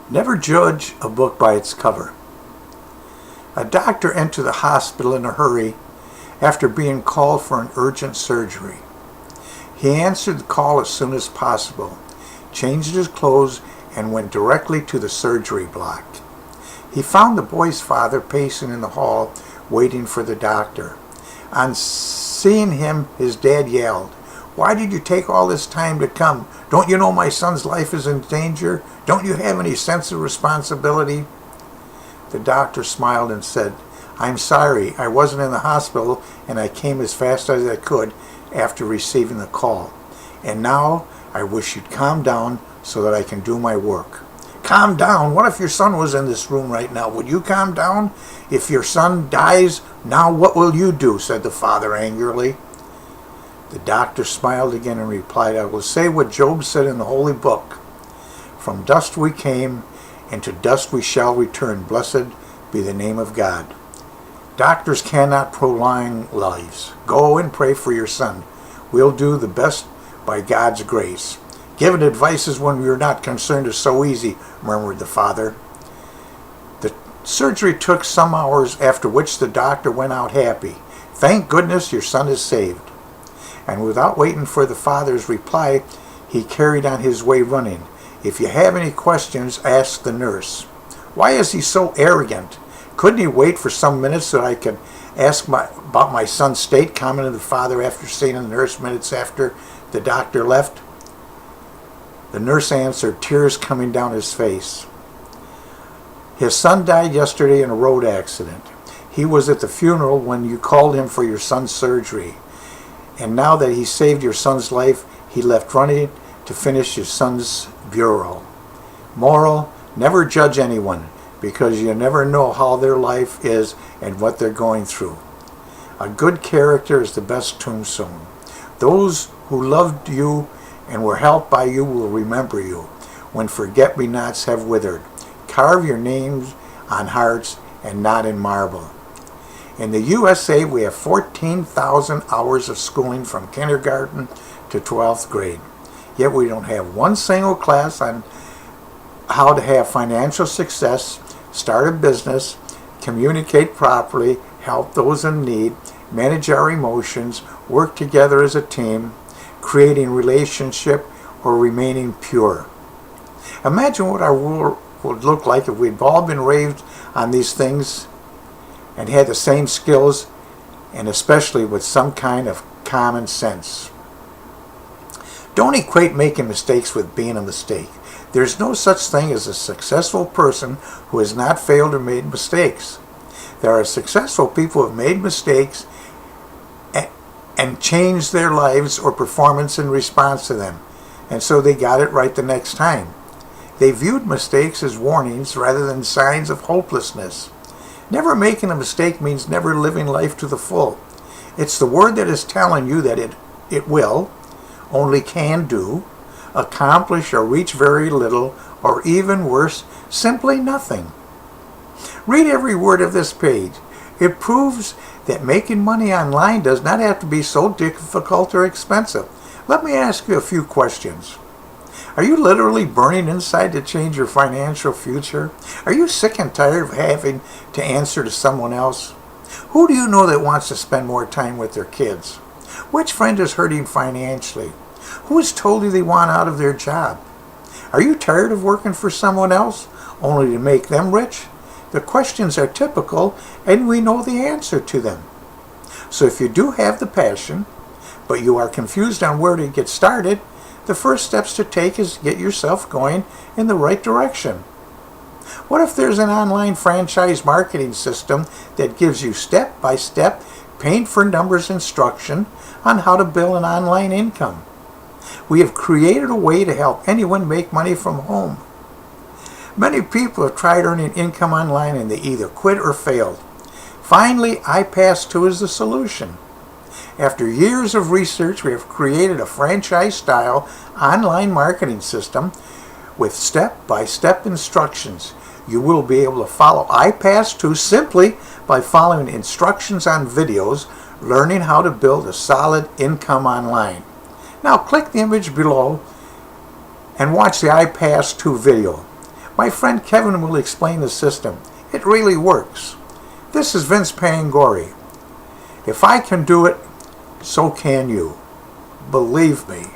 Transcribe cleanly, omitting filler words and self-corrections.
Never judge a book by its cover. A doctor entered the hospital in a hurry after being called for an urgent surgery. He answered the call as soon as possible, changed his clothes, and went directly to the surgery block. He found the boy's father pacing in the hall, waiting for the doctor. On seeing him, his dad yelled, "Why did you take all this time to come? Don't you know my son's life is in danger? Don't you have any sense of responsibility?" The doctor smiled and said, "I'm sorry, I wasn't in the hospital and I came as fast as I could after receiving the call. And now I wish you'd calm down so that I can do my work." Calm down? What if your son was in this room right now? Would you calm down? If your son dies, now what will you do? Said the father angrily. The doctor smiled again and replied, "I will say what Job said in the holy book. From dust we came, and to dust we shall return. Blessed be the name of God." Doctors cannot prolong lives. Go and pray for your son. We'll do the best by God's grace. "Giving advices when we are not concerned is so easy," murmured the father. The surgery took some hours, after which the doctor went out happy. "Thank goodness your son is saved." And without waiting for the father's reply, he carried on his way running. "If you have any questions, ask the nurse." "Why is he so arrogant? Couldn't he wait for some minutes so that I could ask about my son's state?" commented the father after seeing the nurse minutes after the doctor left. The nurse answered, tears coming down his face. "His son died yesterday in a road accident. He was at the funeral when you called him for your son's surgery. And now that he saved your son's life, he left running to finish his son's burial. Moral, never judge anyone, because you never know how their life is and what they're going through. A good character is the best tombstone. Those who loved you and were helped by you will remember you when forget-me-nots have withered. Carve your names on hearts and not in marble. In the USA, we have 14,000 hours of schooling from kindergarten to 12th grade. Yet we don't have one single class on how to have financial success, start a business, communicate properly, help those in need, manage our emotions, work together as a team, creating relationship, or remaining pure. Imagine what our world would look like if we'd all been raised on these things and had the same skills, and especially with some kind of common sense. Don't equate making mistakes with being a mistake. There's no such thing as a successful person who has not failed or made mistakes. There are successful people who have made mistakes and changed their lives or performance in response to them, and so they got it right the next time. They viewed mistakes as warnings rather than signs of hopelessness. Never making a mistake means never living life to the full. It's the word that is telling you that it will, only can do, accomplish or reach very little, or even worse, simply nothing. Read every word of this page. It proves that making money online does not have to be so difficult or expensive. Let me ask you a few questions. Are you literally burning inside to change your financial future? Are you sick and tired of having to answer to someone else? Who do you know that wants to spend more time with their kids? Which friend is hurting financially? Who has told you they want out of their job? Are you tired of working for someone else only to make them rich? The questions are typical, and we know the answer to them. So if you do have the passion, but you are confused on where to get started, the first steps to take is to get yourself going in the right direction. What if there's an online franchise marketing system that gives you step-by-step, paint-for-numbers instruction on how to build an online income? We have created a way to help anyone make money from home. Many people have tried earning income online and they either quit or failed. Finally, iPass2 is the solution. After years of research, we have created a franchise-style online marketing system with step-by-step instructions. You will be able to follow iPass2 simply by following instructions on videos, learning how to build a solid income online. Now click the image below and watch the iPass2 video. My friend Kevin will explain the system. It really works. This is Vince Pangori. If I can do it, so can you. Believe me.